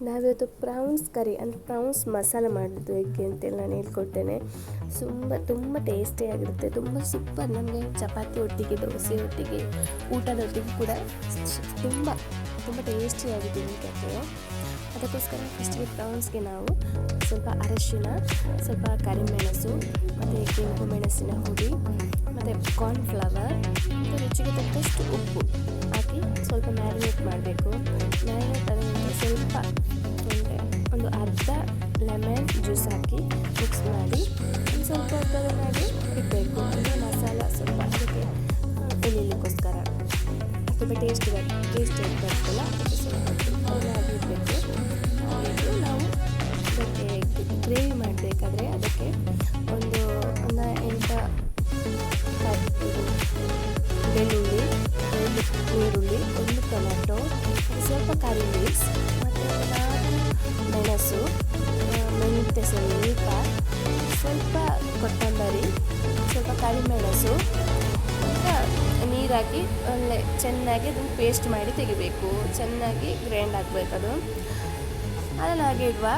ನಾವಿವತ್ತು ಪ್ರೌನ್ಸ್ ಕರಿ ಅಂದರೆ ಪ್ರೌನ್ಸ್ ಮಸಾಲ ಮಾಡೋದು ಹೇಗೆ ಅಂತೇಳಿ ನಾನು ಹೇಳ್ಕೊಡ್ತೇನೆ. ತುಂಬ ಟೇಸ್ಟಿಯಾಗಿರುತ್ತೆ, ತುಂಬ ಸೂಪರ್. ನಮಗೆ ಚಪಾತಿ ಒಟ್ಟಿಗೆ, ದೋಸೆ ಒಟ್ಟಿಗೆ, ಊಟದೊಟ್ಟಿಗೆ ಕೂಡ ತುಂಬ ಟೇಸ್ಟಿಯಾಗಿದೆ ತಿನ್ನಲಿಕ್ಕೆ. ಅದಕ್ಕೋಸ್ಕರ ಫಸ್ಟಿಗೆ ಪ್ರೌನ್ಸ್ಗೆ ನಾವು ಸ್ವಲ್ಪ ಅರಶಿನ, ಸ್ವಲ್ಪ ಕರಿಮೆಣಸು ಮತ್ತು ಕೆಂಪು ಮೆಣಸಿನ ಹುಡಿ ಮತ್ತು ಕಾರ್ನ್ಫ್ಲವರ್ ಮತ್ತು ರುಚಿಗೆ ತಕ್ಕಷ್ಟು ಉಪ್ಪು ಹಾಕಿ ಸ್ವಲ್ಪ ಮ್ಯಾರಿನೇಟ್ ಮಾಡಬೇಕು. ಮ್ಯಾರಿನೇಟ್ ಆದ ನಂತರ ಸ್ವಲ್ಪ ಒಂದು ಅರ್ಧ ಲೆಮನ್ ಜ್ಯೂಸ್ ಹಾಕಿ ಮಿಕ್ಸ್ ಮಾಡಿ ಸ್ವಲ್ಪ ಹೊತ್ತದನ್ನಾಗಿ ಇಡಬೇಕು. ಅಂದರೆ ಮಸಾಲ ಸ್ವಲ್ಪ ಅದಕ್ಕೆ ಎಳಿಲಿಕ್ಕೋಸ್ಕರ ತುಂಬ ಟೇಸ್ಟ್ ಬರ್ತಲ್ಲ, ಅದಕ್ಕೆ ಸ್ವಲ್ಪ ಅದನ್ನಾಗಿ ಇಡಬೇಕು. ಹಾಗೆ ನಾವು ಅದಕ್ಕೆ ಗ್ರೇವಿ ಮಾಡಬೇಕಾದ್ರೆ ಅದಕ್ಕೆ ಒಂದು 8 ಬೆಳ್ಳುಳ್ಳಿ, 2 ಈರುಳ್ಳಿ, 1 ಟೊಮೆಟೊ, ಸ್ವಲ್ಪ ಕರಿ ಲೀವ್ಸ್ ಮತ್ತು 4 ಮೆಣಸು, ಮೆಂತ್ಯ ಸ್ವಲ್ಪ ಕೊತ್ತಂಬರಿ, ಸ್ವಲ್ಪ ಕರಿಮೆಣಸು ನೀರು ಹಾಕಿ ಒಳ್ಳೆ ಚೆನ್ನಾಗಿ ಅದನ್ನು ಪೇಸ್ಟ್ ಮಾಡಿ ತೆಗಿಬೇಕು. ಚೆನ್ನಾಗಿ ಗ್ರೈಂಡ್ ಆಗಬೇಕದು. ಅದನ್ನು ಹಾಗೆ ಇಡುವ.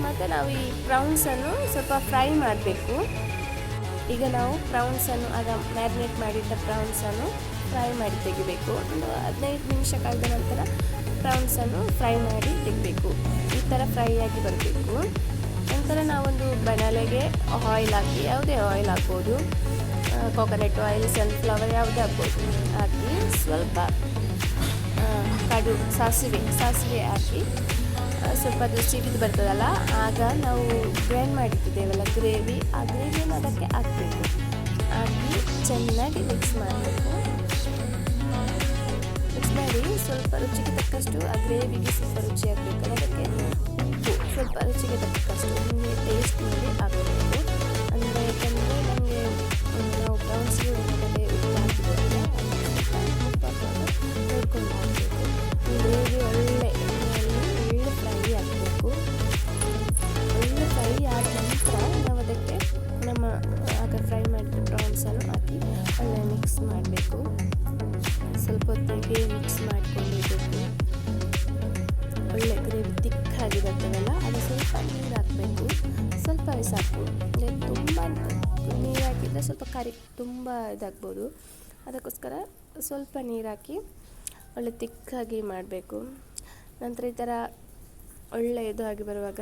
ಮತ್ತು ನಾವು ಈ ಪ್ರೌನ್ಸನ್ನು ಸ್ವಲ್ಪ ಫ್ರೈ ಮಾಡಬೇಕು. ಈಗ ನಾವು ಪ್ರೌನ್ಸನ್ನು ಆಗ ಮ್ಯಾರಿನೇಟ್ ಮಾಡಿದ್ದ ಪ್ರೌನ್ಸನ್ನು ಫ್ರೈ ಮಾಡಿ ತೆಗಿಬೇಕು. ಒಂದು 15 ನಿಮಿಷ ಕಳೆದ ನಂತರ ಪ್ರೌನ್ಸನ್ನು ಫ್ರೈ ಮಾಡಿ ತೆಗಿಬೇಕು. ಈ ಥರ ಫ್ರೈ ಆಗಿ ಬರಬೇಕು. ನಂತರ ನಾವೊಂದು ಬಣಲೆಗೆ ಆಯಿಲ್ ಹಾಕಿ, ಯಾವುದೇ ಆಯಿಲ್ ಹಾಕ್ಬೋದು, ಕೋಕೋನಟ್ ಆಯಿಲ್, ಸನ್ಫ್ಲವರ್ ಯಾವುದೇ ಹಾಕ್ಬೋದು, ಹಾಕಿ ಸ್ವಲ್ಪ ಸಾಸಿವೆ ಹಾಕಿ ಸ್ವಲ್ಪ ಅದು ಸಿಡಿದು ಬರ್ತದಲ್ಲ, ಆಗ ನಾವು ಗ್ರೈಂಡ್ ಮಾಡಿಟ್ಟಿದ್ದೇವಲ್ಲ ಗ್ರೇವಿ, ಆ ಗ್ರೇವಿಯನ್ನು ಅದಕ್ಕೆ ಹಾಕಬೇಕು. ಹಾಕಿ ಚೆನ್ನಾಗಿ ಮಿಕ್ಸ್ ಮಾಡಬೇಕು. ಮಿಕ್ಸ್ ಮಾಡಿ ಸ್ವಲ್ಪ ರುಚಿಗೆ ತಕ್ಕಷ್ಟು ಆ ಗ್ರೇವಿಗೆ ಸ್ವಲ್ಪ ರುಚಿ ಹಾಕಬೇಕು. ಅದಕ್ಕೆ ಉಪ್ಪು ಸ್ವಲ್ಪ ರುಚಿಗೆ ತಕ್ಕಷ್ಟು ನಿಮಗೆ ಟೇಸ್ಟ್ ಮಾಡಿ ಹಾಕಬೇಕು. ಅಂದರೆ ಯಾಕಂದರೆ ನಮಗೆ ನಾವು ಪ್ರೌನ್ಸ್ಗೆ ಒಳಗಡೆ ಉಪ್ಪು ಹಾಕಿರೋದಿಲ್ಲ, ಉಪ್ಪು ಹಾಕಿ ನೋಡ್ಕೊಂಡು ಹಾಕಬೇಕು. ಗ್ರೇವಿ ಒಳ್ಳೆ ಫ್ರೈ ಆಗಬೇಕು. ಒಳ್ಳೆ ಫ್ರೈ ಆದ ನಂತರ ನಾವು ಅದಕ್ಕೆ ನಮ್ಮ ಆಗ ಫ್ರೈ ಮಾಡಿದ ಪ್ರೌನ್ಸನ್ನು ಹಾಕಿ ಒಳ್ಳೆ ಮಿಕ್ಸ್ ಮಾಡಬೇಕು. ಸ್ವಲ್ಪ ಹೊತ್ತಿಗೆ ಮಿಕ್ಸ್ ಮಾಡಿಕೊಂಡಿರಬೇಕು. ಒಳ್ಳೆ ಗ್ರೇವಿ ತಿಕ್ಕಾಗಿ ಬರ್ತದಲ್ಲ, ಅದು ಸ್ವಲ್ಪ ನೀರು ಹಾಕಬೇಕು. ಸ್ವಲ್ಪವೇ ಸಾಕು. ಅಂದರೆ ತುಂಬ ನೀರು ಹಾಕಿದರೆ ಸ್ವಲ್ಪ ಕರಿ ತುಂಬ ಇದಾಗ್ಬೋದು. ಅದಕ್ಕೋಸ್ಕರ ಸ್ವಲ್ಪ ನೀರು ಹಾಕಿ ಒಳ್ಳೆ ತಿಕ್ಕಾಗಿ ಮಾಡಬೇಕು. ನಂತರ ಈ ಥರ ಒಳ್ಳೆ ಆಗಿ ಬರುವಾಗ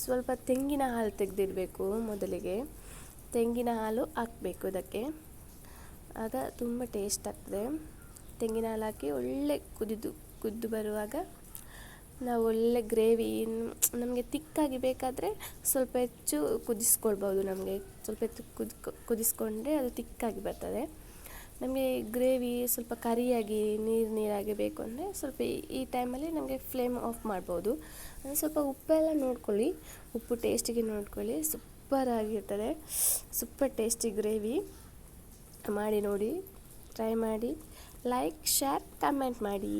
ಸ್ವಲ್ಪ ತೆಂಗಿನ ಹಾಲು ತೆಗೆದಿಡಬೇಕು. ಮೊದಲಿಗೆ ತೆಂಗಿನ ಹಾಲು ಹಾಕಬೇಕು ಇದಕ್ಕೆ, ಆಗ ತುಂಬ ಟೇಸ್ಟ್ ಆಗ್ತದೆ. ತೆಂಗಿನ ಹಾಲು ಹಾಕಿ ಒಳ್ಳೆ ಕುದ್ದು ಬರುವಾಗ ನಾವು ಒಳ್ಳೆ ಗ್ರೇವಿ, ನಮಗೆ ತಿಕ್ಕಾಗಿ ಬೇಕಾದರೆ ಸ್ವಲ್ಪ ಹೆಚ್ಚು ಕುದಿಸ್ಕೊಳ್ಬೋದು. ನಮಗೆ ಸ್ವಲ್ಪ ಹೆಚ್ಚು ಕುದಿಸ್ಕೊಂಡ್ರೆ ಅದು ತಿಕ್ಕಾಗಿ ಬರ್ತದೆ. ನಮಗೆ ಗ್ರೇವಿ ಸ್ವಲ್ಪ ಕರಿಯಾಗಿ ನೀರಾಗಿ ಬೇಕು ಅಂದರೆ ಸ್ವಲ್ಪ ಈ ಟೈಮಲ್ಲಿ ನಮಗೆ ಫ್ಲೇಮ್ ಆಫ್ ಮಾಡ್ಬೋದು. ಸ್ವಲ್ಪ ಉಪ್ಪೆಲ್ಲ ನೋಡ್ಕೊಳ್ಳಿ, ಉಪ್ಪು ಟೇಸ್ಟಿಗೆ ನೋಡ್ಕೊಳ್ಳಿ. ಸೂಪರಾಗಿರ್ತದೆ, ಸೂಪರ್ ಟೇಸ್ಟಿ ಗ್ರೇವಿ. ಮಾಡಿ ನೋಡಿ, ಟ್ರೈ ಮಾಡಿ, ಲೈಕ್, ಶೇರ್, ಕಮೆಂಟ್ ಮಾಡಿ.